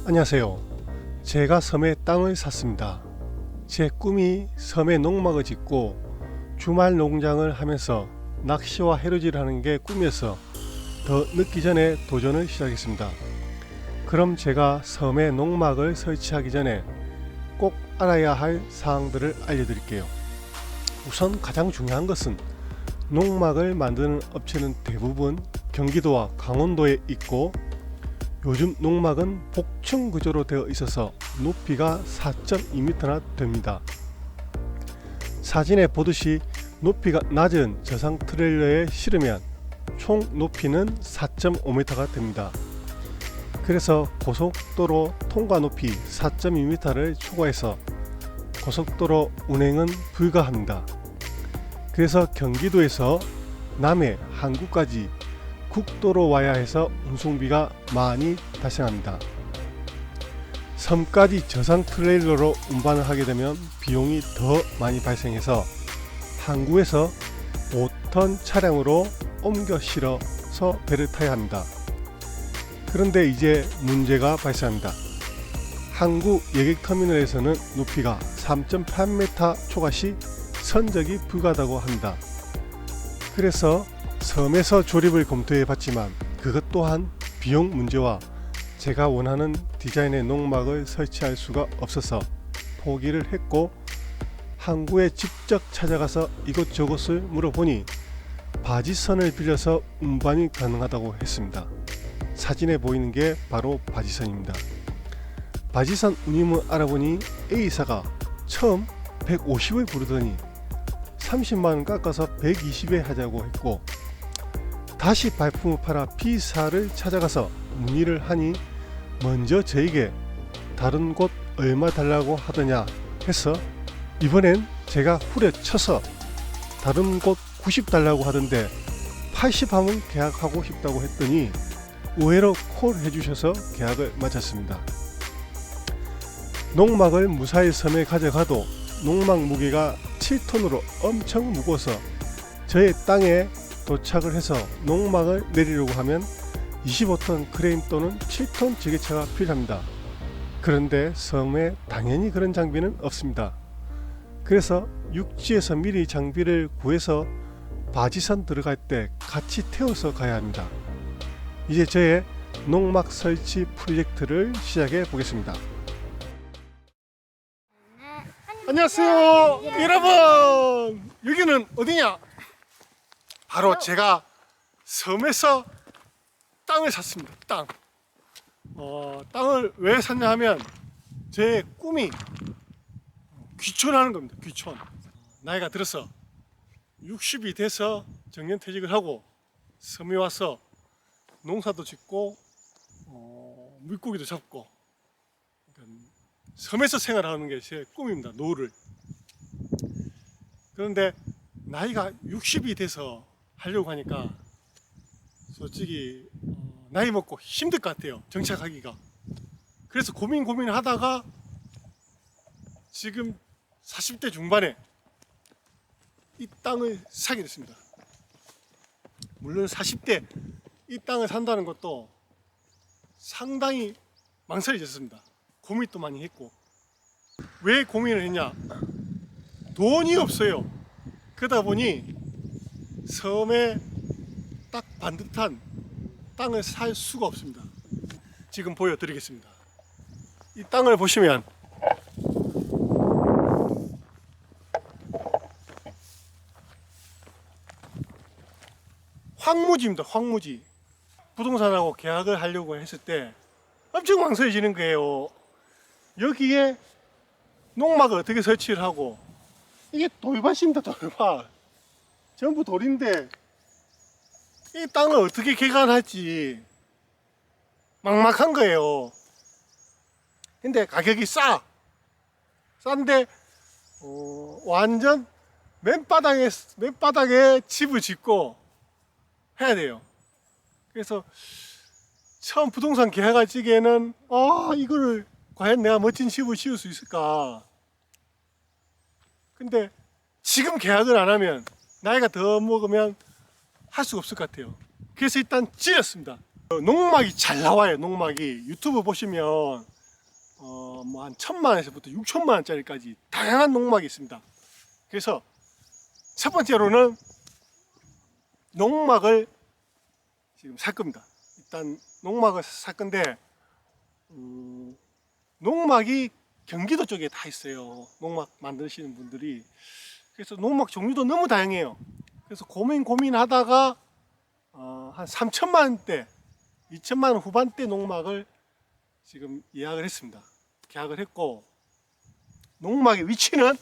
안녕하세요. 제가 섬에 땅을 샀습니다. 제 꿈이 섬에 농막을 짓고 주말 농장을 하면서 낚시와 해루질을 하는 게 꿈이어서 더 늦기 전에 도전을 시작했습니다. 그럼 제가 섬에 농막을 설치하기 전에 꼭 알아야 할 사항들을 알려드릴게요. 우선 가장 중요한 것은 농막을 만드는 업체는 대부분 경기도와 강원도에 있고 요즘 농막은 복층 구조로 되어 있어서 높이가 4.2m나 됩니다. 사진에 보듯이 높이가 낮은 저상 트레일러에 실으면 총 높이는 4.5m가 됩니다. 그래서 고속도로 통과 높이 4.2m를 초과해서 고속도로 운행은 불가합니다. 그래서 경기도에서 남해 항구까지 국도로 와야 해서 운송비가 많이 발생합니다. 섬까지 저상 트레일러로 운반을 하게 되면 비용이 더 많이 발생해서 항구에서 5톤 차량으로 옮겨 실어서 배를 타야 합니다. 그런데 이제 문제가 발생합니다. 항구 여객터미널에서는 높이가 3.8m 초과 시 선적이 불가하다고 합니다. 그래서 섬에서 조립을 검토해 봤지만 그것 또한 비용 문제와 제가 원하는 디자인의 농막을 설치할 수가 없어서 포기를 했고, 항구에 직접 찾아가서 이것저것을 물어보니 바지선을 빌려서 운반이 가능하다고 했습니다. 사진에 보이는 게 바로 바지선입니다. 바지선 운임을 알아보니 A사가 처음 150을 부르더니 30만원 깎아서 120에 하자고 했고, 다시 발품을 팔아 B사를 찾아가서 문의를 하니 먼저 저에게 다른 곳 얼마 달라고 하더냐 해서 이번엔 제가 후려쳐서 다른 곳 90 달라고 하던데 80 하면 계약하고 싶다고 했더니 의외로 콜 해주셔서 계약을 마쳤습니다. 농막을 무사히 섬에 가져가도 농막 무게가 7톤으로 엄청 무거워서 저의 땅에 도착을 해서 농막을 내리려고 하면 25톤 크레인 또는 7톤 지게차가 필요합니다. 그런데 섬에 당연히 그런 장비는 없습니다. 그래서 육지에서 미리 장비를 구해서 바지선 들어갈 때 같이 태워서 가야 합니다. 이제 저의 농막 설치 프로젝트를 시작해 보겠습니다. 안녕하세요 여러분, 여기는 어디냐? 바로 제가 섬에서 땅을 샀습니다. 땅을 왜 샀냐 하면 제 꿈이 귀촌하는 겁니다. 귀촌. 나이가 들어서 60이 돼서 정년퇴직을 하고 섬에 와서 농사도 짓고 물고기도 잡고, 그러니까 섬에서 생활하는 게 제 꿈입니다. 노후를. 그런데 나이가 60이 돼서 하려고 하니까 솔직히 나이 먹고 힘들 것 같아요. 정착하기가. 그래서 고민을 하다가 지금 40대 중반에 이 땅을 사게 됐습니다. 물론 40대 이 땅을 산다는 것도 상당히 망설여졌습니다. 고민도 많이 했고. 왜 고민을 했냐? 돈이 없어요. 그러다 보니 섬에 딱 반듯한 땅을 살 수가 없습니다. 지금 보여드리겠습니다. 이 땅을 보시면 황무지입니다. 황무지. 부동산하고 계약을 하려고 했을 때 엄청 망설여지는 거예요. 여기에 농막을 어떻게 설치를 하고, 이게 돌밭입니다. 돌밭. 전부 돌인데 이 땅을 어떻게 개간할지 막막한 거예요. 근데 가격이 싼데 완전 맨바닥에 집을 짓고 해야 돼요. 그래서 처음 부동산 계약할 적에는 이거를 과연 내가 멋진 집을 지을 수 있을까? 근데 지금 계약을 안 하면 나이가 더 먹으면 할 수가 없을 것 같아요. 그래서 일단 지었습니다. 농막이 잘 나와요. 농막이 유튜브 보시면 뭐 한 1,000만원에서부터 6,000만원짜리까지 다양한 농막이 있습니다. 그래서 첫 번째로는 농막을 지금 살 겁니다. 일단 농막을 살 건데 농막이 경기도 쪽에 다 있어요. 농막 만드시는 분들이. 그래서 농막 종류도 너무 다양해요. 그래서 고민하다가 한 3,000만원대 2,000만원 후반대 농막을 지금 예약을 했습니다. 계약을 했고, 농막의 위치는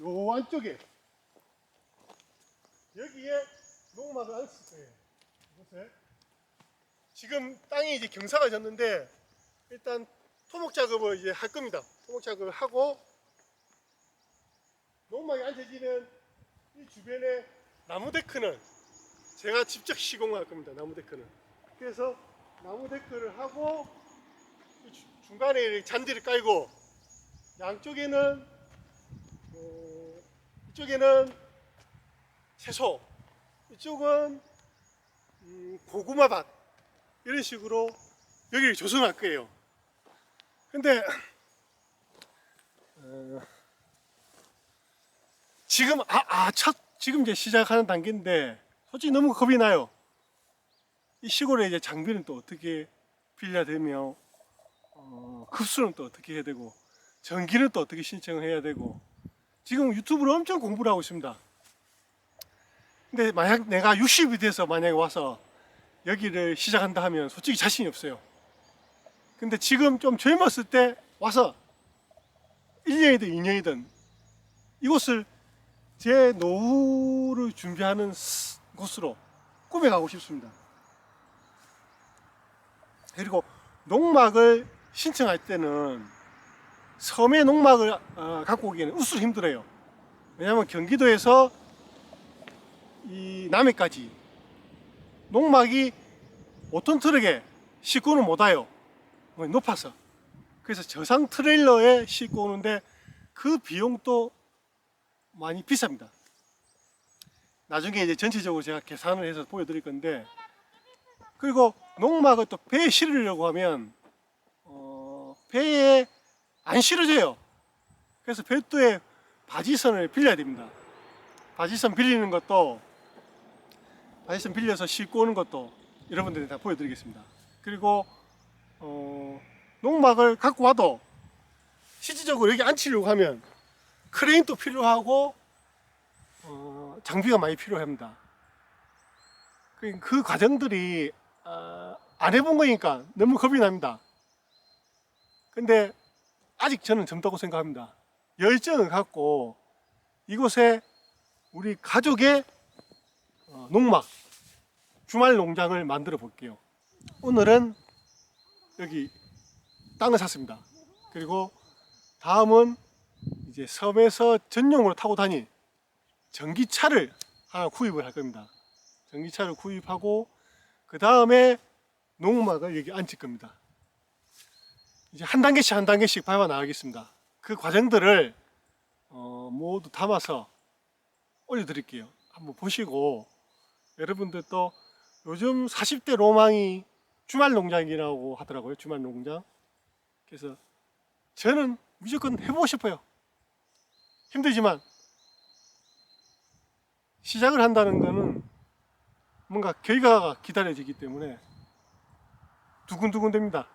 요 안쪽에, 여기에 농막을 안 쓸 거예요. 이곳에 지금 땅이 이제 경사가 졌는데 일단 토목 작업을 이제 할 겁니다. 토목 작업을 하고 농막이 앉혀지는 이 주변에 나무 데크는 제가 직접 시공할 겁니다. 나무 데크는. 그래서 나무 데크를 하고 중간에 잔디를 깔고 양쪽에는 이쪽에는 채소, 이쪽은 고구마밭 이런 식으로 여기를 조성할 거예요. 근데 지금 지금 이제 시작하는 단계인데 솔직히 너무 겁이 나요. 이 시골에 이제 장비는 또 어떻게 빌려야 되며 급수는 또 어떻게 해야 되고 전기는 또 어떻게 신청을 해야 되고 지금 유튜브로 엄청 공부를 하고 있습니다. 근데 만약 내가 60이 돼서 만약에 와서 여기를 시작한다 하면 솔직히 자신이 없어요. 근데 지금 좀 젊었을 때 와서 1년이든 2년이든 이곳을 제 노후를 준비하는 곳으로 꾸며가고 싶습니다. 그리고 농막을 신청할 때는 섬에 농막을 갖고 오기에는 우수로 힘들어요. 왜냐하면 경기도에서 이 남해까지 농막이 5톤 트럭에 싣고는 못 와요. 높아서. 그래서 저상 트레일러에 싣고 오는데 그 비용도 많이 비쌉니다. 나중에 이제 전체적으로 제가 계산을 해서 보여드릴 건데, 그리고 농막을 또 배에 실으려고 하면 배에 안 실어져요. 그래서 별도의 바지선을 빌려야 됩니다. 바지선 빌리는 것도, 바지선 빌려서 싣고 오는 것도 여러분들이 다 보여드리겠습니다. 그리고 농막을 갖고 와도 실질적으로 여기 앉히려고 하면 크레인도 필요하고 장비가 많이 필요합니다. 그 과정들이 안 해본 거니까 너무 겁이 납니다. 근데 아직 저는 젊다고 생각합니다. 열정을 갖고 이곳에 우리 가족의 농막, 주말 농장을 만들어 볼게요. 오늘은 여기 땅을 샀습니다. 그리고 다음은 이제 섬에서 전용으로 타고 다닐 전기차를 하나 구입을 할 겁니다. 전기차를 구입하고 그 다음에 농막을 여기 앉힐 겁니다. 이제 한 단계씩 밟아 나가겠습니다. 그 과정들을 모두 담아서 올려드릴게요. 한번 보시고 여러분들도 요즘 40대 로망이 주말 농장이라고 하더라고요. 주말 농장. 그래서 저는 무조건 해보고 싶어요. 힘들지만 시작을 한다는 거는 뭔가 결과가 기다려지기 때문에 두근두근 됩니다.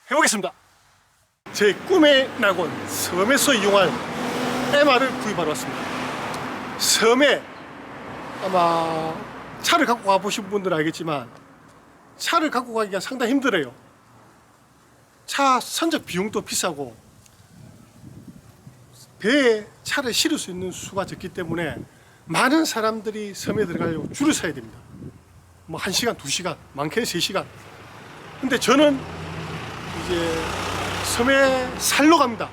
해보겠습니다. 제 꿈의 낙원 섬에서 이용할 MR을 구입하러 왔습니다. 섬에 아마 차를 갖고 가보신 분들은 알겠지만 차를 갖고 가기가 상당히 힘들어요. 차 선적 비용도 비싸고 배에 차를 실을 수 있는 수가 적기 때문에 많은 사람들이 섬에 들어가려고 줄을 서야 됩니다. 뭐 1시간, 2시간, 많게는 3시간. 근데 저는 이제 섬에 살러 갑니다.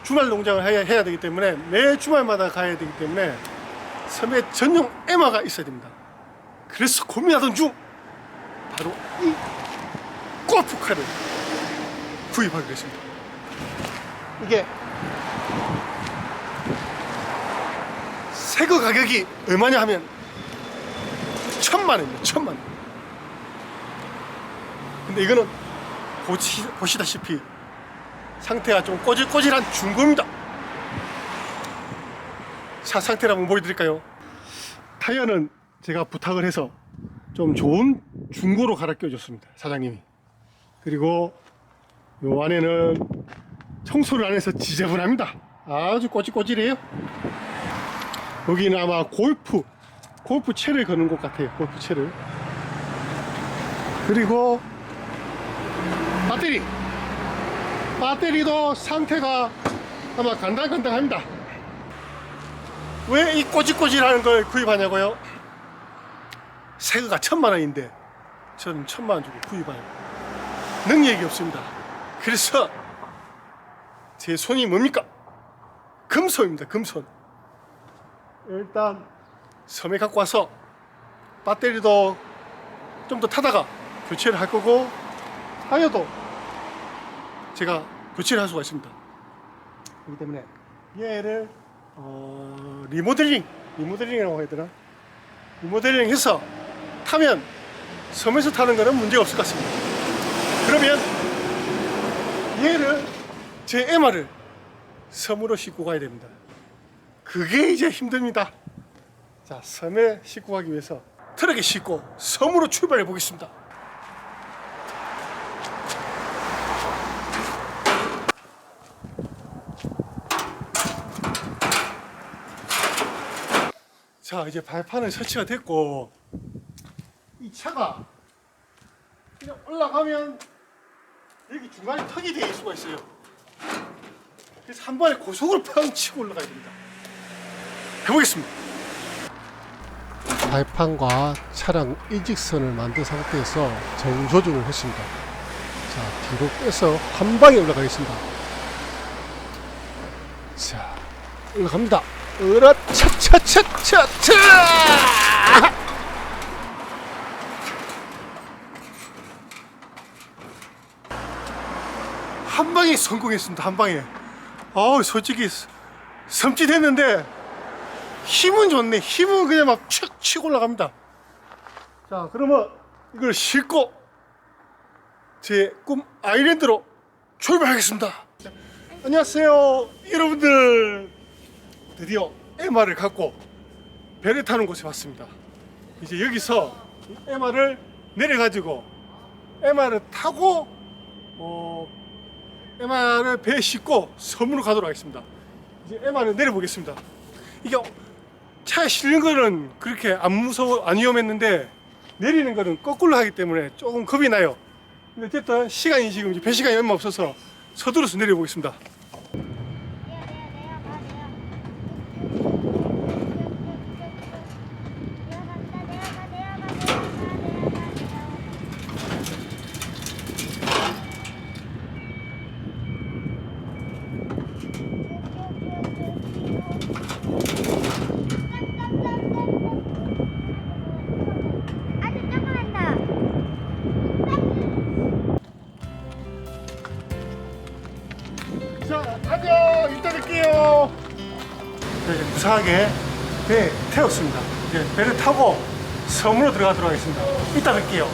주말 농장을 해야 되기 때문에 매 주말마다 가야 되기 때문에 섬에 전용 에마가 있어야 됩니다. 그래서 고민하던 중 바로 이 골프카를 구입하기로 했습니다. 이게 새거 가격이 얼마냐 하면 1,000만 천만원입니다. 천만 원. 근데 이거는 보시다시피 상태가 좀 꼬질꼬질한 중고입니다. 차 상태를 한번 보여드릴까요? 타이어는 제가 부탁을 해서 좀 좋은 중고로 갈아 껴줬습니다, 사장님이. 그리고 요 안에는 청소를 안 해서 지저분합니다. 아주 꼬질꼬질해요. 여기는 아마 골프 채를 거는 것 같아요. 골프 채를. 그리고 배터리도 상태가 아마 간당간당합니다. 왜 이 꼬질꼬질하는 걸 구입하냐고요? 새거가 1000만원인데 저는 1000만원 주고 구입할 능력이 없습니다. 그래서 제 손이 뭡니까? 금손입니다. 금손. 일단 섬에 갖고 와서 배터리도 좀 더 타다가 교체를 할 거고, 타이어도 제가 교체를 할 수가 있습니다. 그렇기 때문에 얘를 리모델링이라고 해야 되나? 리모델링 해서 타면 섬에서 타는 거는 문제가 없을 것 같습니다. 그러면 얘를 제 MR을 섬으로 싣고 가야 됩니다. 그게 이제 힘듭니다. 자, 섬에 싣고 가기 위해서 트럭에 싣고 섬으로 출발해 보겠습니다. 자, 이제 발판은 설치가 됐고, 이 차가 그냥 올라가면 여기 중간에 턱이 될 수가 있어요. 그래서 한 번에 고속으로 팡 치고 올라가야 됩니다. 해보겠습니다. 발판과 차량 일직선을 만든 상태에서 정조준을 했습니다. 자, 뒤로 빼서 한 방에 올라가겠습니다. 자, 올라갑니다. 으라 차차차차차! 한 방에 성공했습니다. 한 방에. 솔직히 섬찟했는데 힘은 좋네. 힘은 그냥 막 촥 치고 올라갑니다. 자, 그러면 이걸 싣고 제 꿈 아일랜드로 출발하겠습니다. 자, 안녕하세요, 여러분들. 드디어 MR을 갖고 배를 타는 곳에 왔습니다. 이제 여기서 MR을 내려가지고 MR을 타고 MR을 배에 싣고 섬으로 가도록 하겠습니다. 이제 MR을 내려보겠습니다. 이게 차에 실는 거는 그렇게 안 위험했는데 내리는 거는 거꾸로 하기 때문에 조금 겁이 나요. 근데 어쨌든 시간이 지금 배 시간이 얼마 없어서 서둘러서 내려보겠습니다. 자, 안녕. 이따 뵐게요. 이제 무사하게 배에 태웠습니다. 이제 배를 타고 섬으로 들어가도록 하겠습니다. 이따 뵐게요.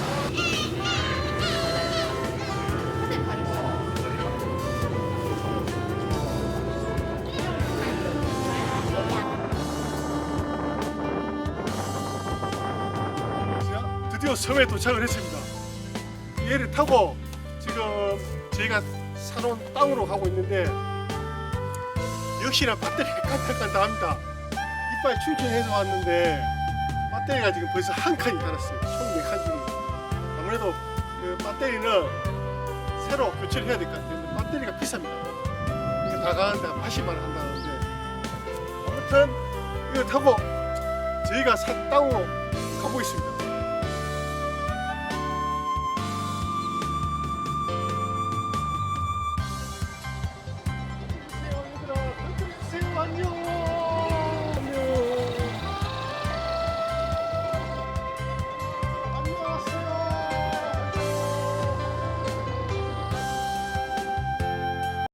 드디어 섬에 도착을 했습니다. 얘를 타고 지금 저희가 사놓은 땅으로 가고 있는데 역시나 배터리가 깐당깐당합니다. 이빨 충전해서 왔는데 배터리가 지금 벌써 한 칸이 달았어요. 총 4칸 중에. 아무래도 그 배터리는 새로 교체를 해야 될 것 같아요. 배터리가 비쌉니다. 이거 다 가는데 80만 원 한다는데, 아무튼 이걸 타고 저희가 산 땅으로 가고 있습니다.